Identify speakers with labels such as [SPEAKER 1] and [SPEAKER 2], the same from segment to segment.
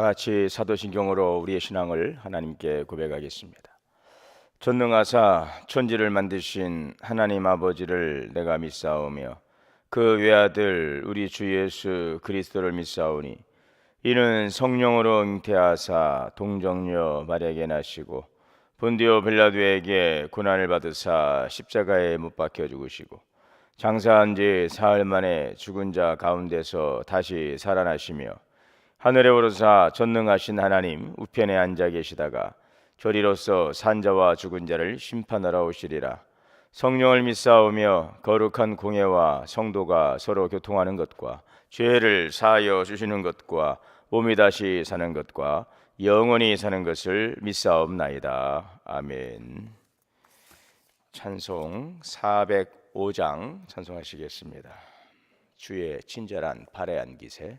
[SPEAKER 1] 같이 사도신경으로 우리의 신앙을 하나님께 고백하겠습니다. 전능하사 천지를 만드신 하나님 아버지를 내가 믿사오며 그 외아들 우리 주 예수 그리스도를 믿사오니 이는 성령으로 잉태하사 동정녀 마리아에게 나시고 본디오 빌라도에게 고난을 받으사 십자가에 못 박혀 죽으시고 장사한 지 사흘 만에 죽은 자 가운데서 다시 살아나시며 하늘에 오르사 전능하신 하나님 우편에 앉아 계시다가 저리로서 산자와 죽은 자를 심판하러 오시리라. 성령을 믿사오며 거룩한 공예와 성도가 서로 교통하는 것과 죄를 사하여 주시는 것과 몸이 다시 사는 것과 영원히 사는 것을 믿사옵나이다. 아멘. 찬송 405장 찬송하시겠습니다. 주의 친절한 발에 안기세.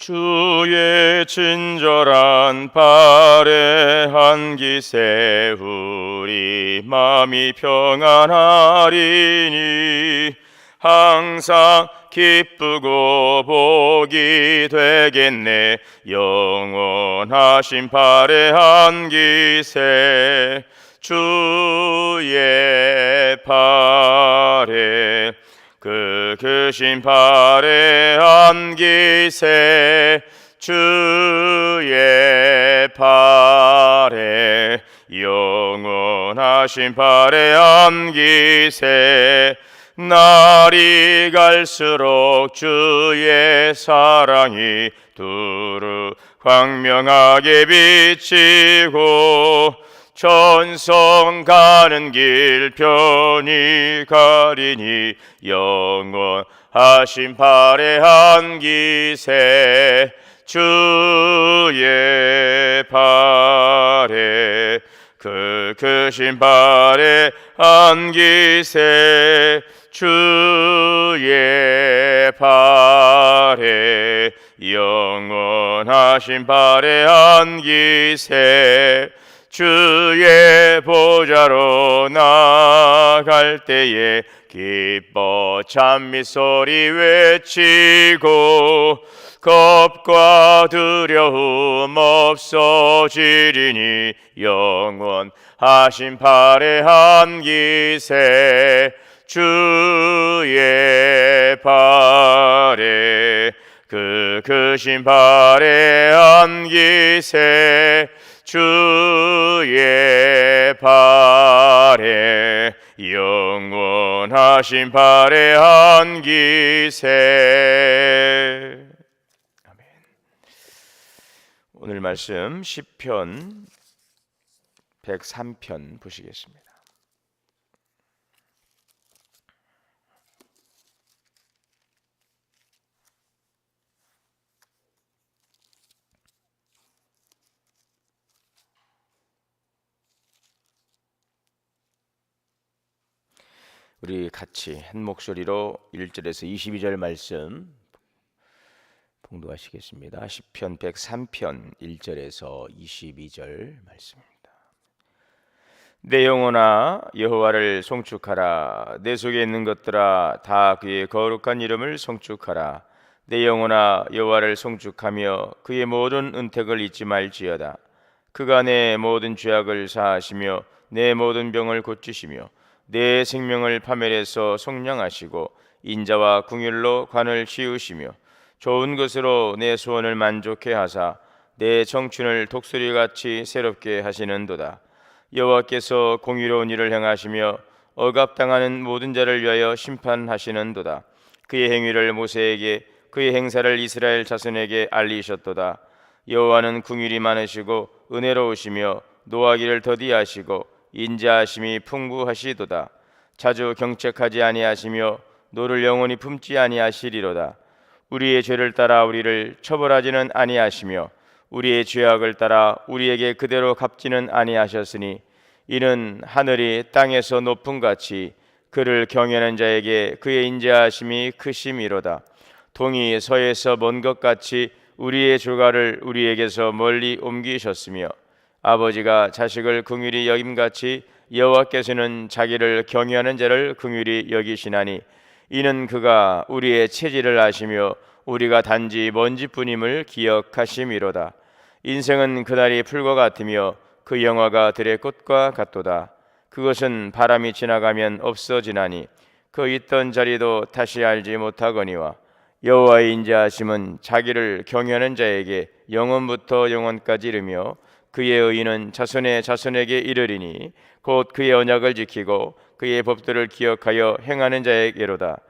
[SPEAKER 1] 주의 친절한 발에 안기세. 우리 마음이 평안하리니 항상 기쁘고 복이 되겠네. 영원하신 발에 안기세. 주의 발에 그 크신 발에 안기세. 주의 발에 영원하신 발에 안기세. 날이 갈수록 주의 사랑이 두루 광명하게 비치고 천성 가는 길 편히 가리니 영원하신 발에 안기세. 주의 발에 그 크신 발에 안기세. 주의 발에 영원하신 발에 안기세. 주의 보좌로 나갈 때에 기뻐 찬미 소리 외치고 겁과 두려움 없어지리니 영원하신 발에 안기세. 주의 발에 그 크신 발에 안기세. 주의 발에 영원하신 발에 안기세. 아멘. 오늘 말씀 시편 103편 보시겠습니다. 우리 같이 한 목소리로 1절에서 22절 말씀 봉독하시겠습니다. 시편 103편 1절에서 22절 말씀입니다. 내 영혼아 여호와를 송축하라. 내 속에 있는 것들아 다 그의 거룩한 이름을 송축하라. 내 영혼아 여호와를 송축하며 그의 모든 은택을 잊지 말지어다. 그가 내 모든 죄악을 사하시며 내 모든 병을 고치시며 내 생명을 파멸해서 속량하시고 인자와 궁율로 관을 씌우시며 좋은 것으로 내 소원을 만족해 하사 내 청춘을 독수리같이 새롭게 하시는도다. 여호와께서 공의로운 일을 행하시며 억압당하는 모든 자를 위하여 심판하시는도다. 그의 행위를 모세에게 그의 행사를 이스라엘 자손에게 알리셨도다. 여호와는 궁율이 많으시고 은혜로우시며 노하기를 더디하시고 인자하심이 풍부하시도다. 자주 경책하지 아니하시며 노를 영원히 품지 아니하시리로다. 우리의 죄를 따라 우리를 처벌하지는 아니하시며 우리의 죄악을 따라 우리에게 그대로 갚지는 아니하셨으니 이는 하늘이 땅에서 높음같이 그를 경외하는 자에게 그의 인자하심이 크심이로다. 동이 서에서 먼 것 같이 우리의 조가를 우리에게서 멀리 옮기셨으며 아버지가 자식을 긍휼히 여김같이 여호와께서는 자기를 경외하는 자를 긍휼히 여기시나니 이는 그가 우리의 체질을 아시며 우리가 단지 먼지뿐임을 기억하심이로다. 인생은 그날이 풀과 같으며 그 영화가 들의 꽃과 같도다. 그것은 바람이 지나가면 없어지나니 그 있던 자리도 다시 알지 못하거니와 여호와의 인자하심은 자기를 경외하는 자에게 영원부터 영원까지 이르며 그의 의인은 자손의 자손에게 이르리니 곧 그의 언약을 지키고 그의 법도를 기억하여 행하는 자에게로다.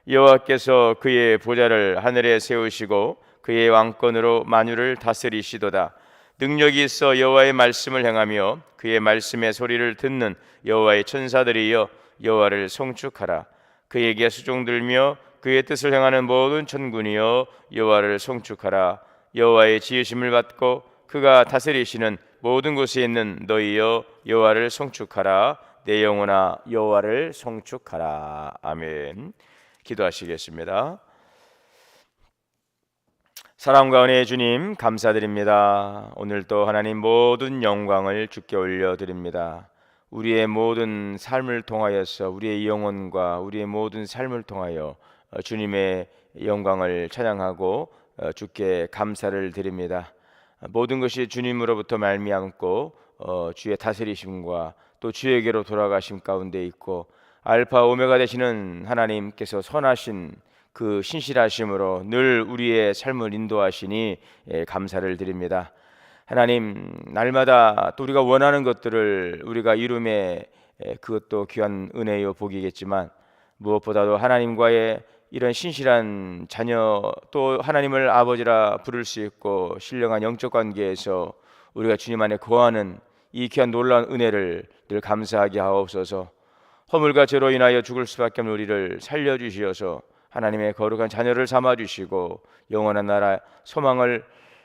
[SPEAKER 1] 여호와께서 그의 보좌를 하늘에 세우시고 그의 왕권으로 만유를 다스리시도다. 능력이 있어 여호와의 말씀을 행하며 그의 말씀의 소리를 듣는 여호와의 천사들이여 여호와를 송축하라. 그에게 수종들며 그의 뜻을 행하는 모든 천군이여 여호와를 송축하라. 여호와의 지으심을 받고 그가 다스리시는 모든 곳에 있는 너희여 여호와를 송축하라. 내 영혼아 여호와를 송축하라. 아멘. 기도하시겠습니다. 사랑과 은혜의 주님 감사드립니다. 오늘도 하나님 모든 영광을 주께 올려드립니다. 우리의 모든 삶을 통하여서 우리의 영혼과 우리의 모든 삶을 통하여 주님의 영광을 찬양하고 주께 감사를 드립니다. 모든 것이 주님으로부터 말미암고 주의 다스리심과 또 주에게로 돌아가심 가운데 있고 알파 오메가 되시는 하나님께서 선하신 그 신실하심으로 늘 우리의 삶을 인도하시니 감사를 드립니다. 하나님, 날마다 또 우리가 원하는 것들을 우리가 이루매 그것도 귀한 은혜요 복이겠지만 무엇보다도 하나님과의 이런 신실한 자녀 또 하나님을 아버지라 부를 수 있고 신령한 영적 관계에서 우리가 주님 안에 거하는 이 귀한 놀라운 은혜를 늘 감사하게 하옵소서. 허물과 죄로 인하여 죽을 수밖에 없는 우리를 살려주시어서 하나님의 거룩한 자녀를 삼아주시고 영원한 나라 소망을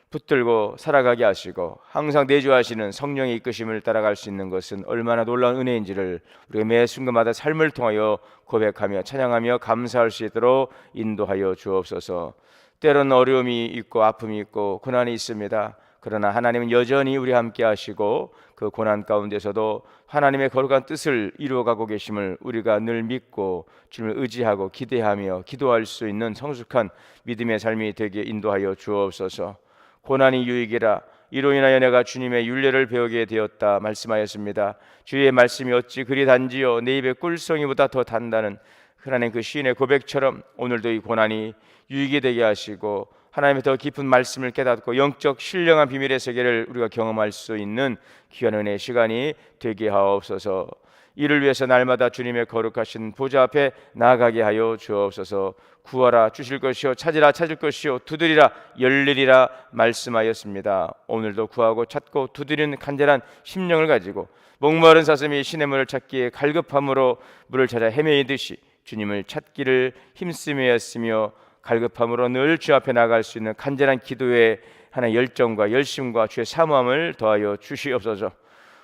[SPEAKER 1] 붙들고 살아가게 하시고 항상 내주하시는 성령의 이끄심을 따라갈 수 있는 것은 얼마나 놀라운 은혜인지를 우리가 매 순간마다 삶을 통하여 고백하며 찬양하며 감사할 수 있도록 인도하여 주옵소서. 때로는 어려움이 있고 아픔이 있고 고난이 있습니다. 그러나 하나님은 여전히 우리와 함께 하시고 그 고난 가운데서도 하나님의 거룩한 뜻을 이루어가고 계심을 우리가 늘 믿고 주님을 의지하고 기대하며 기도할 수 있는 성숙한 믿음의 삶이 되게 인도하여 주옵소서. 고난이 유익이라 이로 인하여 내가 주님의 율례를 배우게 되었다 말씀하였습니다. 주의 말씀이 어찌 그리 단지요 내 입의 꿀송이보다 더 단다는 하나님 그 시인의 고백처럼 오늘도 이 고난이 유익이 되게 하시고 하나님의 더 깊은 말씀을 깨닫고 영적 신령한 비밀의 세계를 우리가 경험할 수 있는 귀한 은혜의 시간이 되게 하옵소서. 이를 위해서 날마다 주님의 거룩하신 보좌 앞에 나아가게 하여 주옵소서. 구하라 주실 것이요 찾으라 찾을 것이요 두드리라 열리리라 말씀하였습니다. 오늘도 구하고 찾고 두드리는 간절한 심령을 가지고 목마른 사슴이 시냇물을 찾기에 갈급함으로 물을 찾아 헤매이듯이 주님을 찾기를 힘쓰며였으며 갈급함으로 늘 주 앞에 나갈 수 있는 간절한 기도의 하나의 열정과 열심과 주의 사모함을 더하여 주시옵소서.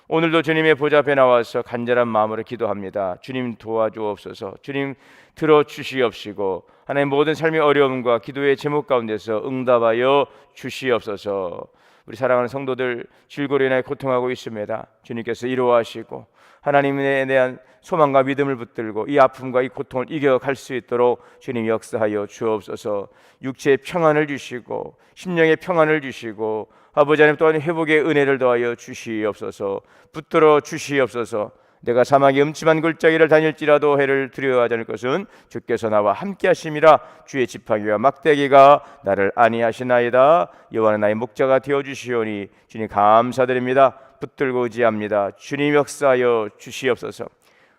[SPEAKER 1] 오늘도 주님의 보좌 앞에 나와서 간절한 마음으로 기도합니다. 주님 도와주옵소서. 주님 들어주시옵시고 하나님 모든 삶의 어려움과 기도의 제목 가운데서 응답하여 주시옵소서. 우리 사랑하는 성도들 질고로 인하여 고통하고 있습니다. 주님께서 이루어하시고 하나님에 대한 소망과 믿음을 붙들고 이 아픔과 이 고통을 이겨갈 수 있도록 주님 역사하여 주옵소서. 육체의 평안을 주시고 심령의 평안을 주시고 아버지 하나님 또한 회복의 은혜를 더하여 주시옵소서. 붙들어 주시옵소서. 내가 사막의 음침한 골짜기를 다닐지라도 해를 두려워하지 않을 것은 주께서 나와 함께 하심이라. 주의 지팡이와 막대기가 나를 안위하시나이다. 여호와는 나의 목자가 되어주시오니 주님 감사드립니다. 붙들고 의지합니다. 주님 역사하여 주시옵소서.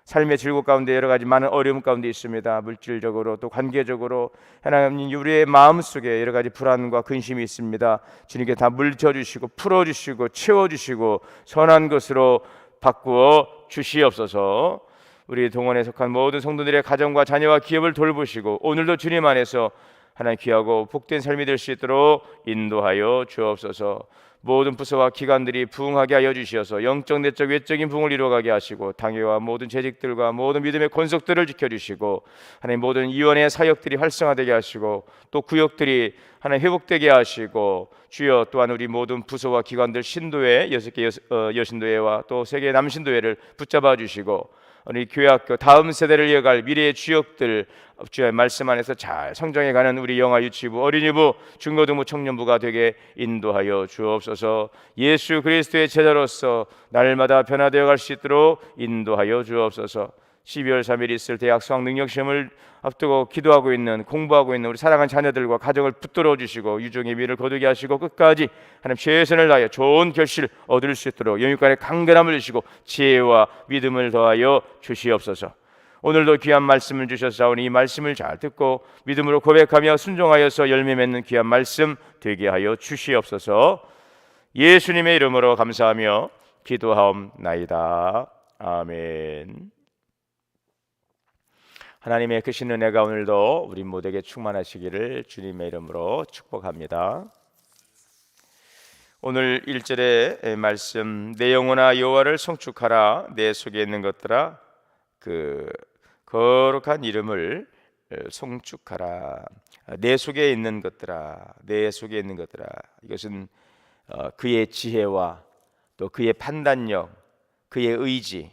[SPEAKER 1] 삶의 즐거움 가운데 여러 가지 많은 어려움 가운데 있습니다. 물질적으로 또 관계적으로 하나님 우리의 마음속에 여러 가지 불안과 근심이 있습니다. 주님께 다 물쳐주시고 풀어주시고 채워주시고 선한 것으로 바꾸어 주시옵소서. 우리 동원에 속한 모든 성도들의 가정과 자녀와 기업을 돌보시고 오늘도 주님 안에서 하나님 귀하고 복된 삶이 될 수 있도록 인도하여 주옵소서. 모든 부서와 기관들이 부흥하게 하여 주시어서 영적 내적 외적인 부흥을 이루어가게 하시고 당회와 모든 재직들과 모든 믿음의 권속들을 지켜주시고 하나님 모든 위원회 사역들이 활성화되게 하시고 또 구역들이 하나님 회복되게 하시고 주여 또한 우리 모든 부서와 기관들 신도회 6개 여신도회와 또 3개 남신도회를 붙잡아 주시고 우리 교회학교 다음 세대를 이어갈 미래의 주역들 주의 말씀 안에서 잘 성장해가는 우리 영아 유치부, 어린이부, 중고등부, 청년부가 되게 인도하여 주옵소서. 예수 그리스도의 제자로서 날마다 변화되어 갈 수 있도록 인도하여 주옵소서. 12월 3일 있을 대학 수학능력시험을 앞두고 기도하고 있는 공부하고 있는 우리 사랑하는 자녀들과 가정을 붙들어 주시고 유종의 미를 거두게 하시고 끝까지 하나님 최선을 다하여 좋은 결실 얻을 수 있도록 영육간의 강건함을 주시고 지혜와 믿음을 더하여 주시옵소서. 오늘도 귀한 말씀을 주셨사오니 이 말씀을 잘 듣고 믿음으로 고백하며 순종하여서 열매 맺는 귀한 말씀 되게 하여 주시옵소서. 예수님의 이름으로 감사하며 기도하옵나이다. 아멘. 하나님의 크신 은혜가 오늘도 우리 모두에게 충만하시기를 주님의 이름으로 축복합니다. 오늘 1절의 말씀, 내 영혼아 여호와를 송축하라. 내 속에 있는 것들아 그 거룩한 이름을 송축하라. 내 속에 있는 것들아, 내 속에 있는 것들아. 이것은 그의 지혜와 또 그의 판단력, 그의 의지,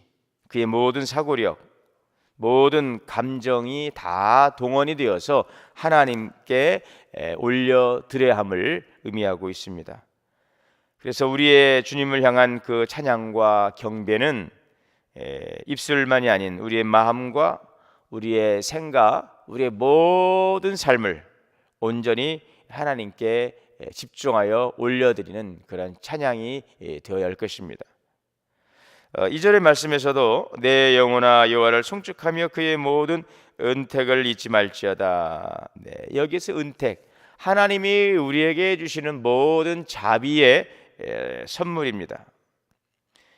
[SPEAKER 1] 그의 모든 사고력, 모든 감정이 다 동원이 되어서 하나님께 올려드려야 함을 의미하고 있습니다. 그래서 우리의 주님을 향한 그 찬양과 경배는 입술만이 아닌 우리의 마음과 우리의 생각, 우리의 모든 삶을 온전히 하나님께 집중하여 올려드리는 그런 찬양이 되어야 할 것입니다. 2절의 말씀에서도 내 영혼아 여호와를 송축하며 그의 모든 은택을 잊지 말지어다. 여기서 은택, 하나님이 우리에게 주시는 모든 자비의 선물입니다.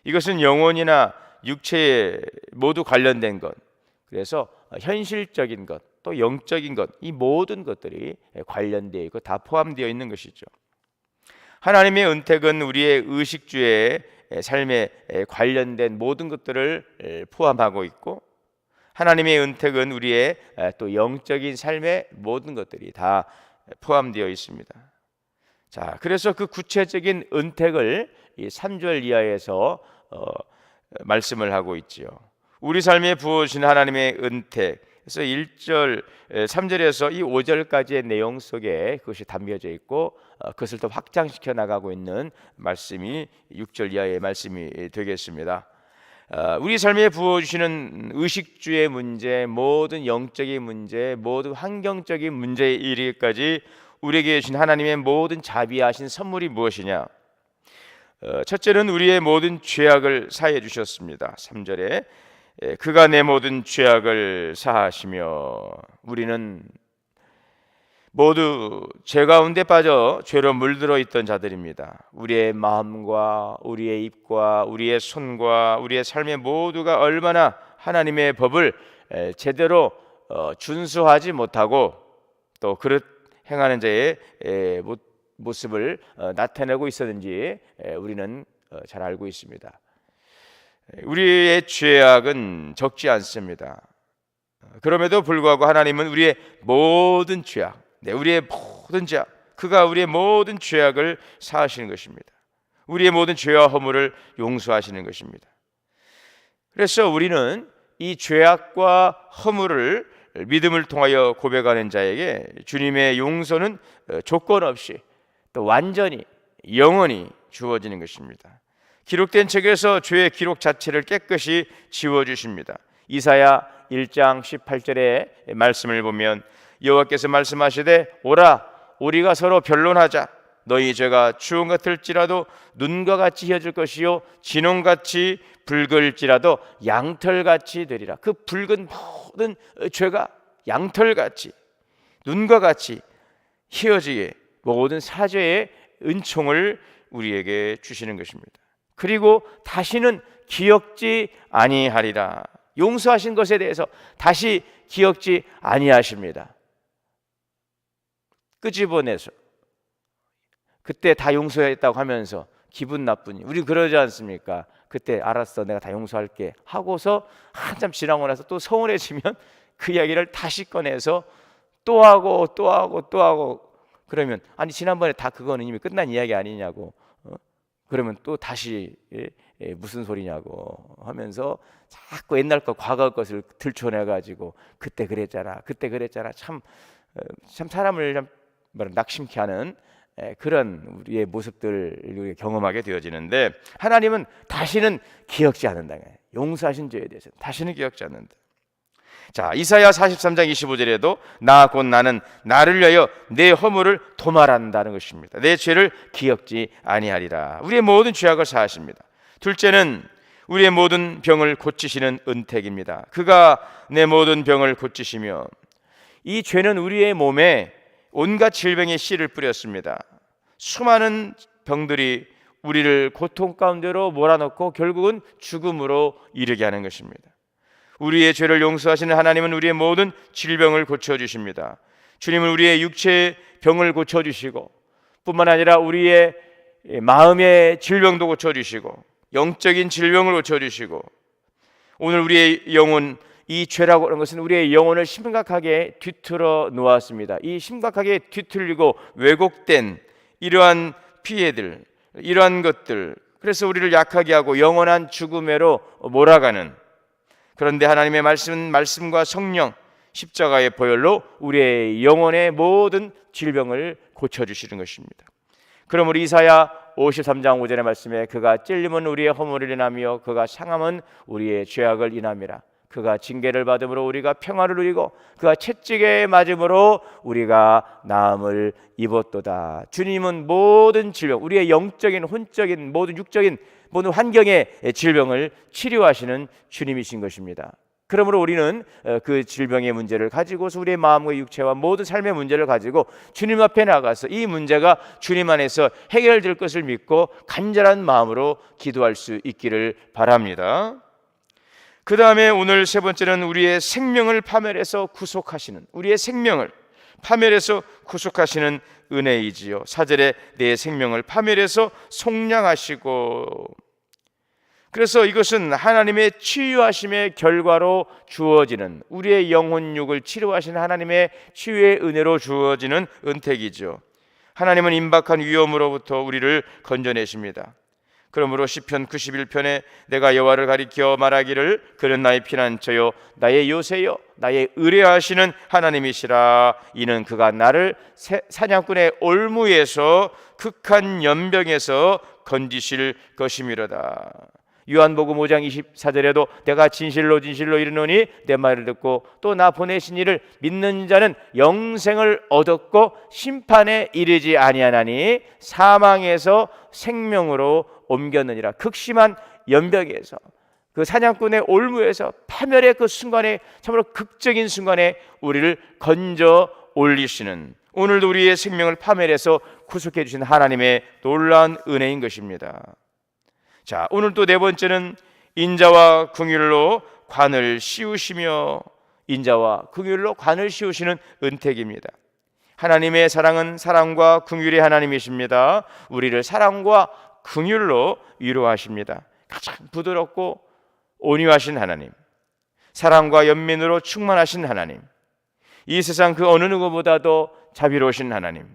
[SPEAKER 1] 이것은 영혼이나 육체에 모두 관련된 것, 그래서 현실적인 것, 또 영적인 것, 이 모든 것들이 관련되어 있고 다 포함되어 있는 것이죠. 하나님의 은택은 우리의 의식주의 삶에 관련된 모든 것들을 포함하고 있고 하나님의 은택은 우리의 또 영적인 삶의 모든 것들이 다 포함되어 있습니다. 자, 그래서 그 구체적인 은택을 이 3절 이하에서 말씀을 하고 있지요. 우리 삶에 부어주신 하나님의 은택, 그래서 1절, 3절에서 이 5절까지의 내용 속에 그것이 담겨져 있고 그것을 더 확장시켜 나가고 있는 말씀이 6절 이하의 말씀이 되겠습니다. 우리 삶에 부어주시는 의식주의 문제, 모든 영적인 문제, 모든 환경적인 문제에 이르기까지 우리에게 주신 하나님의 모든 자비하신 선물이 무엇이냐? 첫째는 우리의 모든 죄악을 사해 주셨습니다. 3절에 그가 내 모든 죄악을 사하시며, 우리는 모두 죄 가운데 빠져 죄로 물들어 있던 자들입니다. 우리의 마음과 우리의 입과 우리의 손과 우리의 삶의 모두가 얼마나 하나님의 법을 제대로 준수하지 못하고 또 그릇 행하는 자의 모습을 나타내고 있었는지 우리는 잘 알고 있습니다. 우리의 죄악은 적지 않습니다. 그럼에도 불구하고 하나님은 우리의 모든 죄악, 우리의 모든 죄악, 그가 우리의 모든 죄악을 사하시는 것입니다. 우리의 모든 죄와 허물을 용서하시는 것입니다. 그래서 우리는 이 죄악과 허물을 믿음을 통하여 고백하는 자에게 주님의 용서는 조건 없이 또 완전히 영원히 주어지는 것입니다. 기록된 책에서 죄의 기록 자체를 깨끗이 지워주십니다. 이사야 1장 18절의 말씀을 보면 여호와께서 말씀하시되 오라 우리가 서로 변론하자. 너희 죄가 주홍 같을지라도 눈과 같이 휘어질 것이요 진홍같이 붉을지라도 양털같이 되리라. 그 붉은 모든 죄가 양털같이 눈과 같이 휘어지게 모든 사죄의 은총을 우리에게 주시는 것입니다. 그리고 다시는 기억지 아니하리라. 용서하신 것에 대해서 다시 기억지 아니하십니다. 끄집어내서 그때 다 용서했다고 하면서 기분 나쁘니, 우리 그러지 않습니까? 그때 알았어, 내가 다 용서할게 하고서 한참 지나고 나서 또 서운해지면 그 이야기를 다시 꺼내서 또 하고 또 하고 또 하고, 그러면 아니 지난번에 다 그거는 이미 끝난 이야기 아니냐고, 그러면 또 다시 무슨 소리냐고 하면서 자꾸 옛날 것, 과거 것을 들춰내가지고 그때 그랬잖아, 그때 그랬잖아, 참 사람을 낙심케 하는 그런 우리의 모습들을 경험하게 되어지는데, 하나님은 다시는 기억지 않는다. 용서하신 죄에 대해서 다시는 기억지 않는다. 자, 이사야 43장 25절에도 나 곧 나는 나를 위하여 내 허물을 도말한다는 것입니다. 내 죄를 기억지 아니하리라. 우리의 모든 죄악을 사하십니다. 둘째는 우리의 모든 병을 고치시는 은택입니다. 그가 내 모든 병을 고치시며, 이 죄는 우리의 몸에 온갖 질병의 씨를 뿌렸습니다. 수많은 병들이 우리를 고통 가운데로 몰아넣고 결국은 죽음으로 이르게 하는 것입니다. 우리의 죄를 용서하시는 하나님은 우리의 모든 질병을 고쳐주십니다. 주님은 우리의 육체의 병을 고쳐주시고 뿐만 아니라 우리의 마음의 질병도 고쳐주시고 영적인 질병을 고쳐주시고, 오늘 우리의 영혼, 이 죄라고 하는 것은 우리의 영혼을 심각하게 뒤틀어 놓았습니다. 이 심각하게 뒤틀리고 왜곡된 이러한 피해들, 이러한 것들, 그래서 우리를 약하게 하고 영원한 죽음으로 몰아가는, 그런데 하나님의 말씀과 성령, 십자가의 보혈로 우리의 영혼의 모든 질병을 고쳐주시는 것입니다. 그러므로 이사야 53장 5절의 말씀에 그가 찔림은 우리의 허물을 인하며 그가 상함은 우리의 죄악을 인함이라. 그가 징계를 받음으로 우리가 평화를 누리고 그가 채찍에 맞음으로 우리가 나음을 입었도다. 주님은 모든 질병, 우리의 영적인, 혼적인, 모든 육적인, 모든 환경의 질병을 치료하시는 주님이신 것입니다. 그러므로 우리는 그 질병의 문제를 가지고서 우리의 마음과 육체와 모든 삶의 문제를 가지고 주님 앞에 나가서 이 문제가 주님 안에서 해결될 것을 믿고 간절한 마음으로 기도할 수 있기를 바랍니다. 그 다음에 오늘 세 번째는 우리의 생명을 파멸해서 구속하시는, 우리의 생명을 파멸해서 구속하시는 은혜이지요. 4절에 내 생명을 파멸해서 속량하시고, 그래서 이것은 하나님의 치유하심의 결과로 주어지는, 우리의 영혼육을 치료하시는 하나님의 치유의 은혜로 주어지는 은택이죠. 하나님은 임박한 위험으로부터 우리를 건져내십니다. 그러므로 시편 91편에 내가 여호와를 가리켜 말하기를 그는 나의 피난처요 나의 요새요 나의 의뢰하시는 하나님이시라. 이는 그가 나를 사냥꾼의 올무에서 극한 연병에서 건지실 것이미로다. 요한복음 5장 24절에도 내가 진실로 진실로 이르노니 내 말을 듣고 또 나 보내신 이를 믿는 자는 영생을 얻었고 심판에 이르지 아니하나니 사망에서 생명으로 옮겼느니라. 극심한 연병에서, 그 사냥꾼의 올무에서, 파멸의 그 순간에, 참으로 극적인 순간에 우리를 건져 올리시는, 오늘도 우리의 생명을 파멸해서 구속해 주신 하나님의 놀라운 은혜인 것입니다. 자, 오늘 또 네 번째는 인자와 긍휼로 관을 씌우시며, 인자와 긍휼로 관을 씌우시는 은택입니다. 하나님의 사랑은 사랑과 긍휼의 하나님이십니다. 우리를 사랑과 긍휼로 위로하십니다. 가장 부드럽고 온유하신 하나님, 사랑과 연민으로 충만하신 하나님, 이 세상 그 어느 누구보다도 자비로우신 하나님.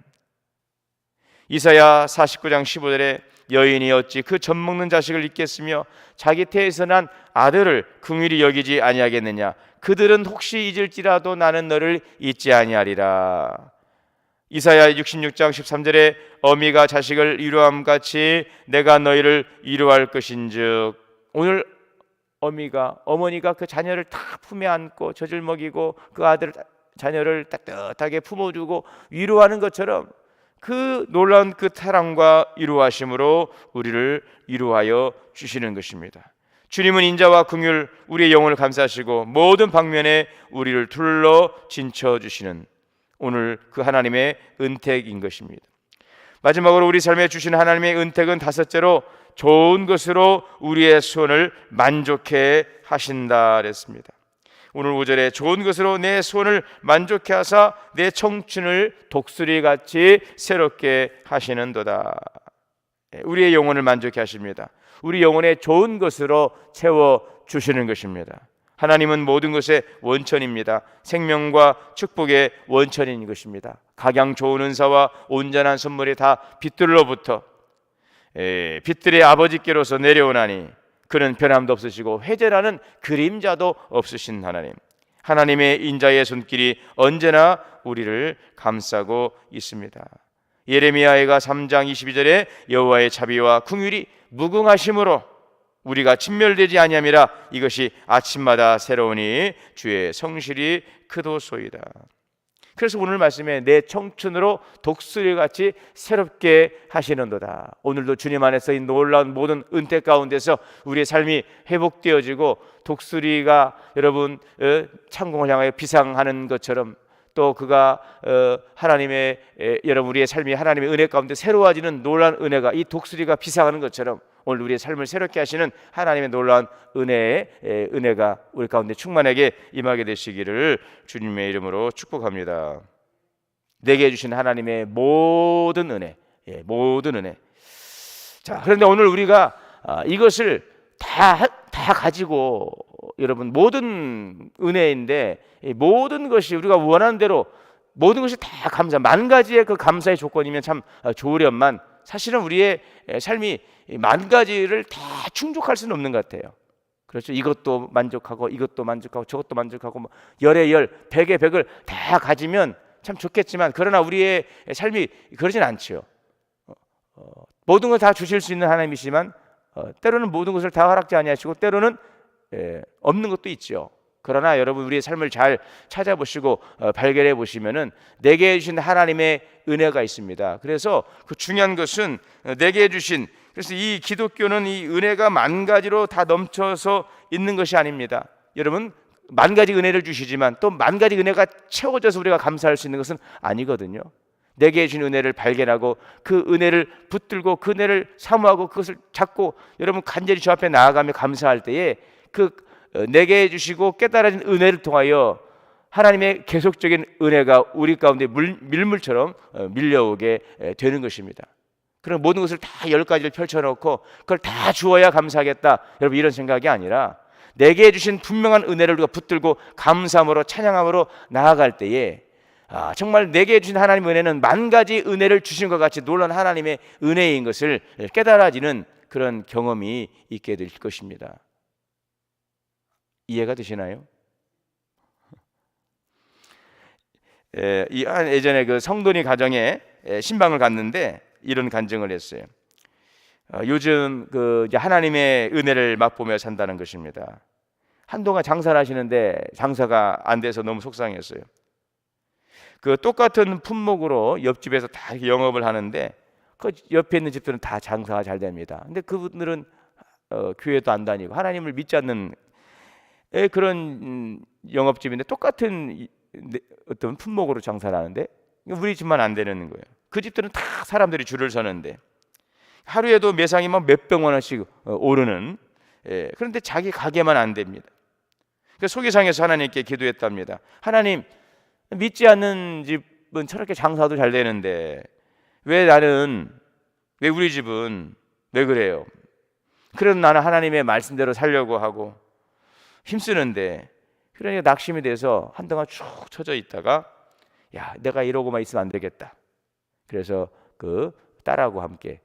[SPEAKER 1] 이사야 49장 15절에 여인이 어찌 그 젖먹는 자식을 잊겠으며 자기 태에서 난 아들을 긍휼히 여기지 아니하겠느냐. 그들은 혹시 잊을지라도 나는 너를 잊지 아니하리라. 이사야 66장 13절에 어미가 자식을 위로함 같이 내가 너희를 위로할 것인즉, 오늘 어머니가 그 자녀를 다 품에 안고 젖을 먹이고 그 자녀를 따뜻하게 품어주고 위로하는 것처럼 그 놀라운 그 사랑과 위로하심으로 우리를 위로하여 주시는 것입니다. 주님은 인자와 긍휼, 우리의 영혼을 감싸시고 모든 방면에 우리를 둘러 진쳐주시는 오늘 그 하나님의 은택인 것입니다. 마지막으로 우리 삶에 주신 하나님의 은택은 다섯째로 좋은 것으로 우리의 소원을 만족해 하신다 그랬습니다. 오늘 5절에 좋은 것으로 내 손을 만족해 하사 내 청춘을 독수리같이 새롭게 하시는도다. 우리의 영혼을 만족해 하십니다. 우리 영혼에 좋은 것으로 채워주시는 것입니다. 하나님은 모든 것의 원천입니다. 생명과 축복의 원천인 것입니다. 각양 좋은 은사와 온전한 선물이 다 빛들로부터 빛들의 아버지께로서 내려오나니 그는 변함도 없으시고 회개라는 그림자도 없으신 하나님. 하나님의 인자의 손길이 언제나 우리를 감싸고 있습니다. 예레미야가 3장 22절에 여호와의 자비와 긍휼이 무궁하심으로 우리가 진멸되지 아니함이라. 이것이 아침마다 새로우니 주의 성실이 크도소이다. 그래서 오늘 말씀에 내 청춘으로 독수리같이 새롭게 하시는도다. 오늘도 주님 안에서 이 놀라운 모든 은혜 가운데서 우리의 삶이 회복되어지고 독수리가 여러분 창공을 향하여 비상하는 것처럼 또 그가 하나님의 여러분 우리의 삶이 하나님의 은혜 가운데 새로워지는 놀라운 은혜가 이 독수리가 비상하는 것처럼 오늘 우리의 삶을 새롭게 하시는 하나님의 놀라운 은혜가 우리 가운데 충만하게 임하게 되시기를 주님의 이름으로 축복합니다. 내게 주신 하나님의 모든 은혜, 모든 은혜. 자, 그런데 오늘 우리가 이것을 다 가지고 여러분 모든 은혜인데 모든 것이 우리가 원하는 대로 모든 것이 다 감사, 만 가지의 그 감사의 조건이면 참 좋으련만 사실은 우리의 삶이 만 가지를 다 충족할 수는 없는 것 같아요. 그렇죠. 이것도 만족하고 이것도 만족하고 저것도 만족하고 뭐 열의 열, 백의 백을 다 가지면 참 좋겠지만 그러나 우리의 삶이 그러진 않죠. 모든 걸 다 주실 수 있는 하나님이시지만 때로는 모든 것을 다 허락지 아니하시고 때로는 없는 것도 있죠. 그러나 여러분 우리의 삶을 잘 찾아보시고 발견해 보시면은 내게 주신 하나님의 은혜가 있습니다. 그래서 그 중요한 것은 내게 주신, 그래서 이 기독교는 이 은혜가 만 가지로 다 넘쳐서 있는 것이 아닙니다. 여러분 만 가지 은혜를 주시지만 또 만 가지 은혜가 채워져서 우리가 감사할 수 있는 것은 아니거든요. 내게 주신 은혜를 발견하고 그 은혜를 붙들고 그 은혜를 사모하고 그것을 잡고 여러분 간절히 주 앞에 나아가며 감사할 때에 그 내게 주시고 깨달아진 은혜를 통하여 하나님의 계속적인 은혜가 우리 가운데 밀물처럼 밀려오게 되는 것입니다. 그럼 모든 것을 다 10가지를 펼쳐놓고 그걸 다 주어야 감사하겠다 여러분 이런 생각이 아니라 내게 주신 분명한 은혜를 우리가 붙들고 감사함으로 찬양함으로 나아갈 때에 정말 내게 주신 하나님의 은혜는 만 가지 은혜를 주신 것 같이 놀라운 하나님의 은혜인 것을 깨달아지는 그런 경험이 있게 될 것입니다. 이해가 되시나요? 예전에 그 성돈이 가정에 신방을 갔는데 이런 간증을 했어요. 요즘 그 이제 하나님의 은혜를 맛보며 산다는 것입니다. 한동안 장사를 하시는데 장사가 안 돼서 너무 속상했어요. 그 똑같은 품목으로 옆집에서 다 영업을 하는데 그 옆에 있는 집들은 다 장사가 잘 됩니다. 근데 그분들은 교회도 안 다니고 하나님을 믿지 않는 그런 영업집인데 똑같은 어떤 품목으로 장사를 하는데 우리 집만 안 되는 거예요. 그 집들은 다 사람들이 줄을 서는데 하루에도 매상이 막 몇백 원씩 오르는 그런데 자기 가게만 안 됩니다. 그래서 소개상에서 하나님께 기도했답니다. 하나님 믿지 않는 집은 저렇게 장사도 잘 되는데 왜 우리 집은 왜 그래요? 그래도 나는 하나님의 말씀대로 살려고 하고 힘쓰는데 그러니까 낙심이 돼서 한동안 쭉 처져 있다가 야 내가 이러고만 있으면 안 되겠다. 그래서 그 딸하고 함께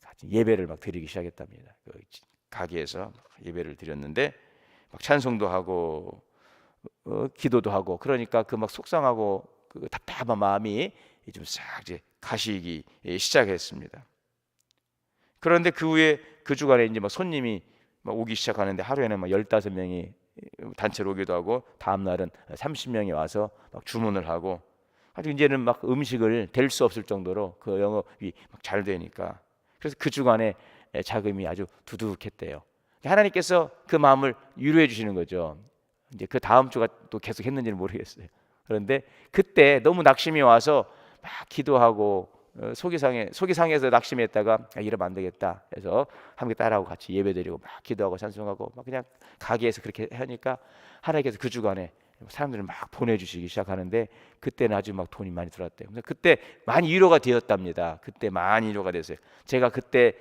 [SPEAKER 1] 같이 예배를 막 드리기 시작했답니다. 그 가게에서 예배를 드렸는데 막 찬송도 하고 기도도 하고 그러니까 그 막 속상하고 그 답답한 마음이 좀 싹 이제 가시기 시작했습니다. 그런데 그 후에 그 주간에 이제 막 손님이 막 오기 시작하는데 하루에는 막 15명이 단체로 오기도 하고 다음 날은 30명이 와서 막 주문을 하고 아주 이제는 막 음식을 댈 수 없을 정도로 그 영업이 막 잘 되니까 그래서 그 주간에 자금이 아주 두둑했대요. 하나님께서 그 마음을 위로해 주시는 거죠. 이제 그 다음 주가 또 계속 했는지는 모르겠어요. 그런데 그때 너무 낙심이 와서 막 기도하고 속이 상해서 낙심했다가 이러면 안 되겠다 해서 함께 딸하고 같이 예배드리고 막 기도하고 찬송하고 막 그냥 가게에서 그렇게 하니까 하나님께서 그 주간에 사람들을 막 보내주시기 시작하는데 그때는 아주 막 돈이 많이 들어왔대요. 그때 많이 위로가 되었답니다. 그때 많이 위로가 됐어요. 제가 그때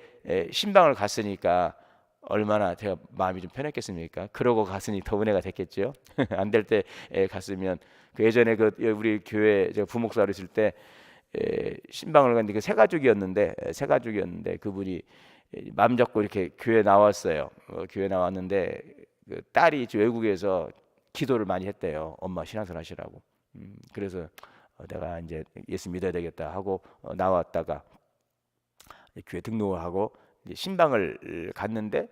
[SPEAKER 1] 신방을 갔으니까 얼마나 제가 마음이 좀 편했겠습니까? 그러고 갔으니 더 은혜가 됐겠죠. 안 될 때 갔으면 그 예전에 그 우리 교회 제가 부목사로 있을 때 신방을 갔는데 그 세 가족이었는데 그분이 마음 잡고 이렇게 교회 나왔어요. 교회 나왔는데 그 딸이 외국에서 기도를 많이 했대요. 엄마 신앙생활 하시라고. 그래서 내가 이제 예수 믿어야 되겠다 하고 나왔다가 교회 등록을 하고 이제 신방을 갔는데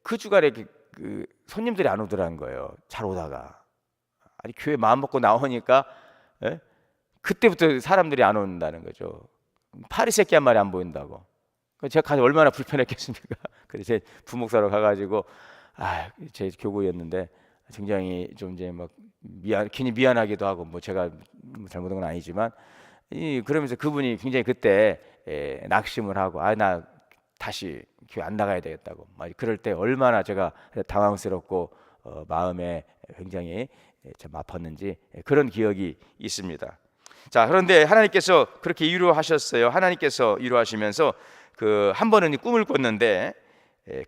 [SPEAKER 1] 그 주간에 그 손님들이 안 오더라는 거예요. 잘 오다가 아니 교회 마음 먹고 나오니까 그때부터 사람들이 안 온다는 거죠. 파리 새끼 한 마리 안 보인다고. 제가 가서 얼마나 불편했겠습니까? 그래서 제 부목사로 가가지고 제 교구였는데 굉장히 좀 이제 막 괜히 미안하기도 하고 뭐 제가 잘못한 건 아니지만 그러면서 그분이 굉장히 그때 낙심을 하고 나 다시 교회 안 나가야 되겠다고 그럴 때 얼마나 제가 당황스럽고 마음에 굉장히 참 아팠는지 그런 기억이 있습니다. 자, 그런데 하나님께서 그렇게 위로하셨어요. 하나님께서 위로하시면서 그 한 번은 꿈을 꿨는데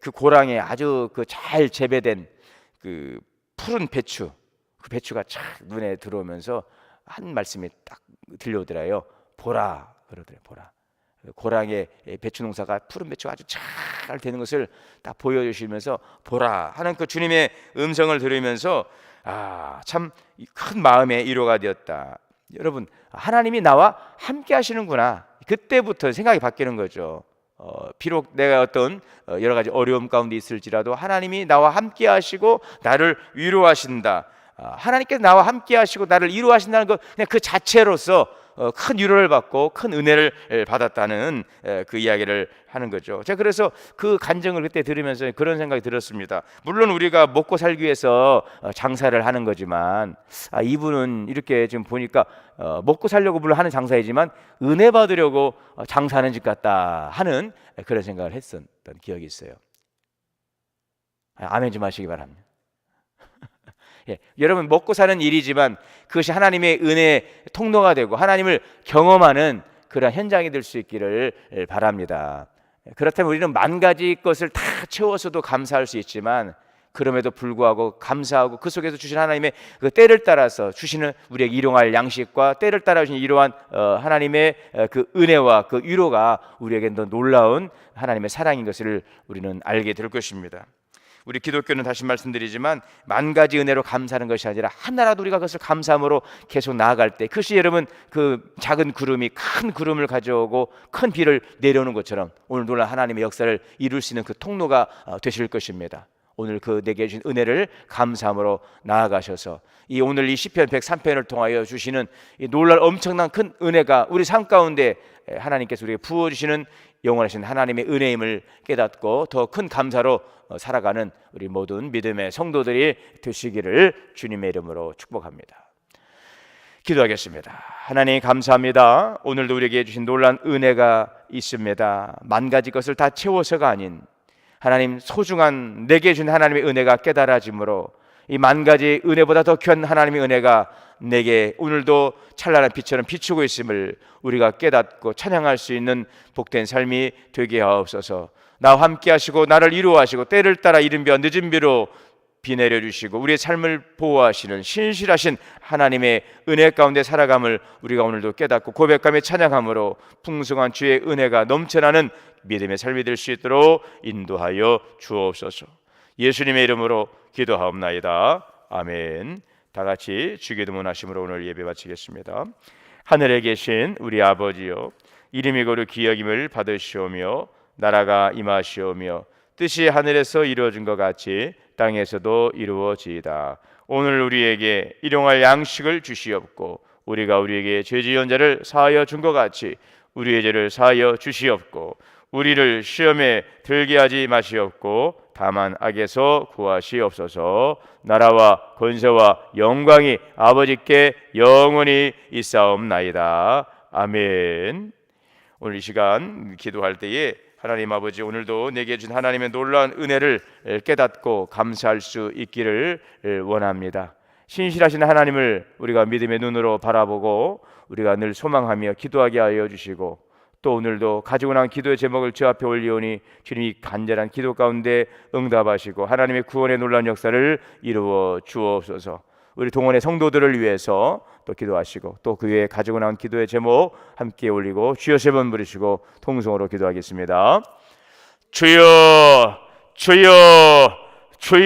[SPEAKER 1] 그 고랑에 아주 그 잘 재배된 그 푸른 배추, 그 배추가 착 눈에 들어오면서 한 말씀이 딱 들려오더라요. 보라 그러더래요. 보라. 고랑에 배추 농사가 푸른 배추가 아주 잘 되는 것을 딱 보여주시면서 보라 하는 그 주님의 음성을 들으면서 참 큰 마음의 위로가 되었다. 여러분, 하나님이 나와 함께 하시는구나. 그때부터 생각이 바뀌는 거죠. 비록 내가 어떤 여러 가지 어려움 가운데 있을지라도 하나님이 나와 함께 하시고 나를 위로하신다. 하나님께서 나와 함께 하시고 나를 위로하신다는 것 그냥 그 자체로서 큰 위로를 받고 큰 은혜를 받았다는 그 이야기를 하는 거죠. 제가 그래서 그 간증을 그때 들으면서 그런 생각이 들었습니다. 물론 우리가 먹고 살기 위해서 장사를 하는 거지만 이분은 이렇게 지금 보니까 먹고 살려고 물론 하는 장사이지만 은혜 받으려고 장사하는 집 같다 하는 그런 생각을 했었던 기억이 있어요. 아멘 좀 하시기 바랍니다. 여러분 먹고 사는 일이지만 그것이 하나님의 은혜의 통로가 되고 하나님을 경험하는 그런 현장이 될 수 있기를 바랍니다. 그렇다면 우리는 만 가지 것을 다 채워서도 감사할 수 있지만 그럼에도 불구하고 감사하고 그 속에서 주신 하나님의 그 때를 따라서 주시는 우리에게 일용할 양식과 때를 따라 주신 이러한 하나님의 그 은혜와 그 위로가 우리에게 더 놀라운 하나님의 사랑인 것을 우리는 알게 될 것입니다. 우리 기독교는 다시 말씀드리지만 만 가지 은혜로 감사하는 것이 아니라 하나라도 우리가 그것을 감사함으로 계속 나아갈 때 그것이 여러분 그 작은 구름이 큰 구름을 가져오고 큰 비를 내려오는 것처럼 오늘 놀라운 하나님의 역사를 이룰 수 있는 그 통로가 되실 것입니다. 오늘 그 내게 주신 은혜를 감사함으로 나아가셔서 이 오늘 이 시편 103편을 통하여 주시는 이 놀랄 엄청난 큰 은혜가 우리 삶 가운데 하나님께서 우리에게 부어주시는 영원하신 하나님의 은혜임을 깨닫고 더 큰 감사로 살아가는 우리 모든 믿음의 성도들이 되시기를 주님의 이름으로 축복합니다. 기도하겠습니다. 하나님 감사합니다. 오늘도 우리에게 주신 놀란 은혜가 있습니다. 만 가지 것을 다 채워서가 아닌 하나님 소중한 내게 준 하나님의 은혜가 깨달아짐으로 이 만 가지 은혜보다 더 귀한 하나님의 은혜가 내게 오늘도 찬란한 빛처럼 비추고 있음을 우리가 깨닫고 찬양할 수 있는 복된 삶이 되게 하옵소서. 나와 함께 하시고 나를 위로하시고 때를 따라 이른 비와 늦은 비로 비 내려주시고 우리의 삶을 보호하시는 신실하신 하나님의 은혜 가운데 살아감을 우리가 오늘도 깨닫고 고백하며 찬양함으로 풍성한 주의 은혜가 넘쳐나는 믿음의 삶이 될 수 있도록 인도하여 주옵소서. 예수님의 이름으로 기도하옵나이다. 아멘. 다 같이 주기도문 하심으로 오늘 예배 마치겠습니다. 하늘에 계신 우리 아버지여, 이름이 거룩 기여김을 받으시오며 나라가 임하시오며 뜻이 하늘에서 이루어진 것 같이 땅에서도 이루어지이다. 오늘 우리에게 일용할 양식을 주시옵고 우리가 우리에게 죄 지은 자를 사하여 준 것 같이 우리의 죄를 사하여 주시옵고 우리를 시험에 들게 하지 마시옵고 다만 악에서 구하시옵소서. 나라와 권세와 영광이 아버지께 영원히 있사옵나이다. 아멘. 오늘 이 시간 기도할 때에 하나님 아버지, 오늘도 내게 준 하나님의 놀라운 은혜를 깨닫고 감사할 수 있기를 원합니다. 신실하신 하나님을 우리가 믿음의 눈으로 바라보고 우리가 늘 소망하며 기도하게 하여 주시고, 또 오늘도 가지고 나온 기도의 제목을 주 앞에 올리오니 주님이 간절한 기도 가운데 응답하시고 하나님의 구원의 놀라운 역사를 이루어 주옵소서. 우리 동원의 성도들을 위해서 또 기도하시고, 또 그 외에 가지고 나온 기도의 제목 함께 올리고 주여 세 번 부르시고 통성으로 기도하겠습니다. 주여, 주여,